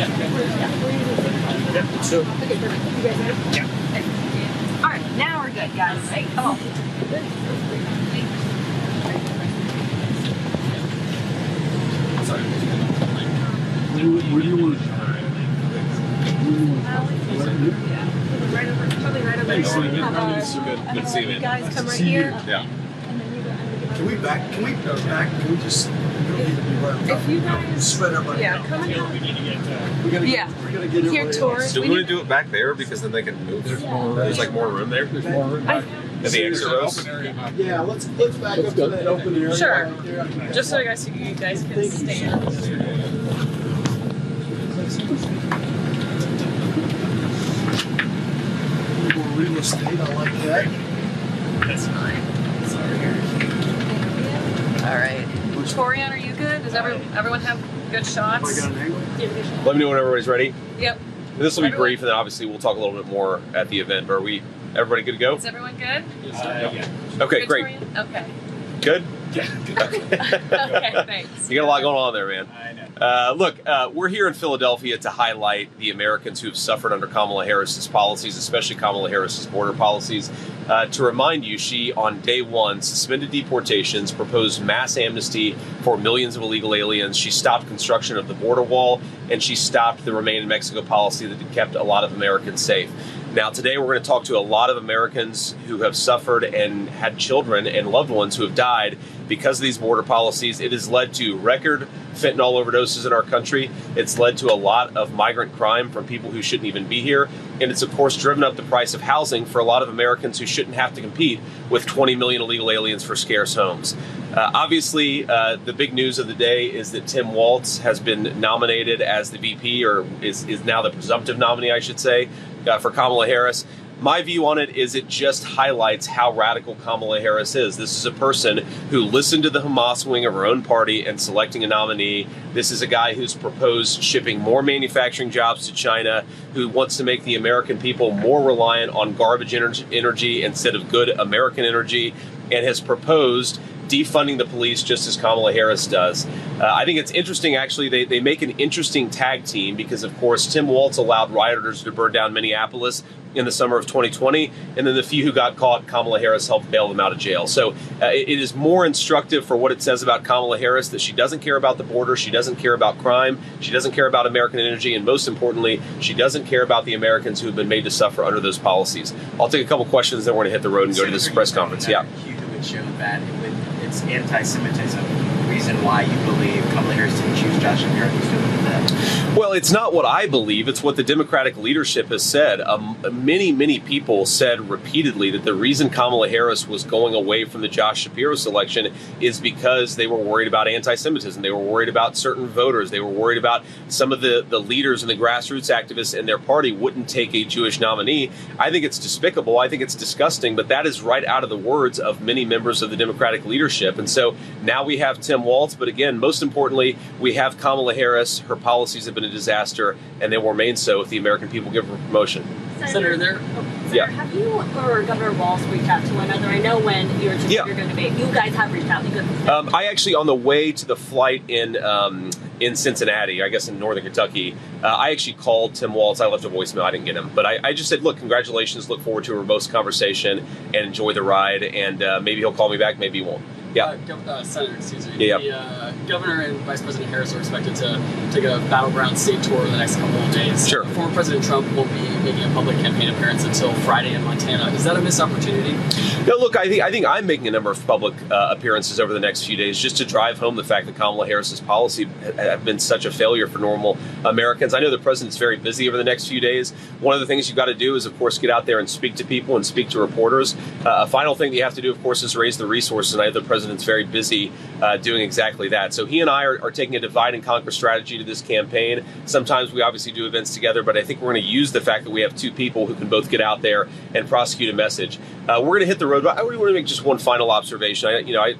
Yeah. So. Okay, perfect. You guys ready? Yeah. All right, now we're good, guys. Right? Come on. Sorry. Where do you want to Right over, probably right over Thanks, here. Good to see you, man. You guys come right here. Yeah. Can we back? Can we go back? Can we just? We don't need to be right If you guys, spread everybody yeah, out. come on. We gotta Yeah. we gotta get Here everybody towards. else. Do we want to do it back there because then they can move? There's like more room there. There's more room back. At the exit rows. Yeah, let's back up to that open area. Sure. right there. Just so you guys can stand. More real estate, I like that. That's Fine. All right. Torian, are you good? Does everyone have good shots? I got an angle. Let me know when everybody's ready. Yep. This will be brief, and then obviously we'll talk a little bit more at the event. But everybody good to go? Is everyone good? Yeah. Okay, Good, great. Torian? Okay. Good? Okay, thanks. You got a lot going on there, man. I know. Look, we're here in Philadelphia to highlight the Americans who have suffered under Kamala Harris's policies, especially Kamala Harris's border policies. To remind you, she, on day one, suspended deportations, proposed mass amnesty for millions of illegal aliens. She stopped construction of the border wall, and she stopped the Remain in Mexico policy that had kept a lot of Americans safe. Now, today we're going to talk to a lot of Americans who have suffered and had children and loved ones who have died because of these border policies. It has led to record fentanyl overdoses in our country. It's led to a lot of migrant crime from people who shouldn't even be here. And it's, of course, driven up the price of housing for a lot of Americans who shouldn't have to compete with 20 million illegal aliens for scarce homes. Obviously, the big news of the day is that Tim Walz has been nominated as the VP, or is now the presumptive nominee, I should say, for Kamala Harris. My view on it is it just highlights how radical Kamala Harris is. This is a person who listened to the Hamas wing of her own party and selecting a nominee. This is a guy who's proposed shipping more manufacturing jobs to China, who wants to make the American people more reliant on garbage energy instead of good American energy, and has proposed defunding the police just as Kamala Harris does. I think it's interesting, actually. They make an interesting tag team because, of course, Tim Walz allowed rioters to burn down Minneapolis in the summer of 2020, and then the few who got caught, Kamala Harris helped bail them out of jail. So it is more instructive for what it says about Kamala Harris, that she doesn't care about the border, she doesn't care about crime, she doesn't care about American energy, and most importantly, she doesn't care about the Americans who have been made to suffer under those policies. I'll take a couple questions, then we're going to hit the road and go to this press conference. Yeah. Who would show that it's anti-Semitism reason why you believe Kamala Harris didn't choose Josh Shapiro to do that? Well, it's not what I believe. It's what the Democratic leadership has said. Many people said repeatedly that the reason Kamala Harris was going away from the Josh Shapiro selection is because they were worried about anti-Semitism. They were worried about certain voters. They were worried about some of the leaders and the grassroots activists in their party wouldn't take a Jewish nominee. I think it's despicable. I think it's disgusting. But that is right out of the words of many members of the Democratic leadership. And so now we have Tim Walz. But again, most importantly, we have Kamala Harris. Her policies have been a disaster, and they will remain so if the American people give her promotion. Senator, Yeah. have you or Governor Walz reached out to one another? I know when you were you're going to debate, you guys have reached out. I actually, on the way to the flight in Cincinnati, I guess in northern Kentucky, I actually called Tim Walz. I left a voicemail. I didn't get him. But I just said, look, congratulations. Look forward to a robust conversation and enjoy the ride. And maybe he'll call me back. Maybe he won't. Yeah. Senator, excuse me. Yeah. The governor and Vice President Harris are expected to take a battleground state tour in the next couple of days. Sure. Former President Trump won't be making a public campaign appearance until Friday in Montana. Is that a missed opportunity? No, look, I think I'm making a number of public appearances over the next few days just to drive home the fact that Kamala Harris's policy have been such a failure for normal Americans. I know the president's very busy over the next few days. One of the things you've got to do is, of course, get out there and speak to people and speak to reporters. A final thing that you have to do, of course, is raise the resources. And I know the president's very busy doing exactly that. So he and I are taking a divide and conquer strategy to this campaign. Sometimes we obviously do events together, but I think we're going to use the fact that we have two people who can both get out there and prosecute a message. We're going to hit the road, but I really want to make just one final observation.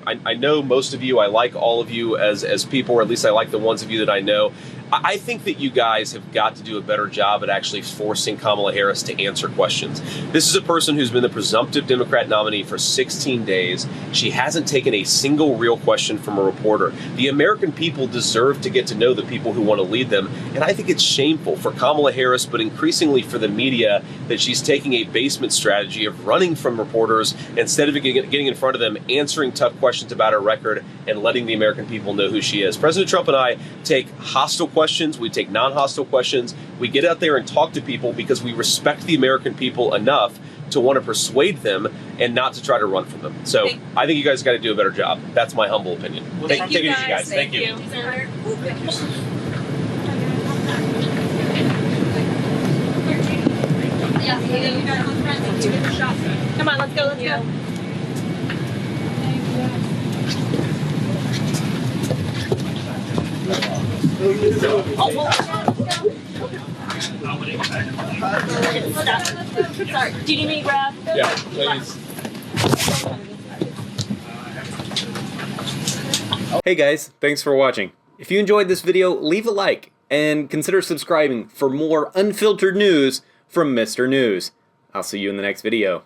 I know most of you. I like all of you as people, or at least I like the ones of you that I know. I think that you guys have got to do a better job at actually forcing Kamala Harris to answer questions. This is a person who's been the presumptive Democrat nominee for 16 days. She hasn't taken a single real question from a reporter. The American people deserve to get to know the people who want to lead them, and I think it's shameful for Kamala Harris, but increasingly for the media, that she's taking a basement strategy of running from reporters instead of getting in front of them, answering tough questions about her record, and letting the American people know who she is. President Trump and I take hostile questions, we take non-hostile questions, we get out there and talk to people because we respect the American people enough to want to persuade them and not to try to run from them. So I think you guys got to do a better job. That's my humble opinion. Well, take it easy, guys. Thank you. Come on, let's go, let's go. Sorry, do you need me to grab? Yeah, please. Hey guys, thanks for watching. If you enjoyed this video, leave a like and consider subscribing for more unfiltered news from Mr. News. I'll see you in the next video.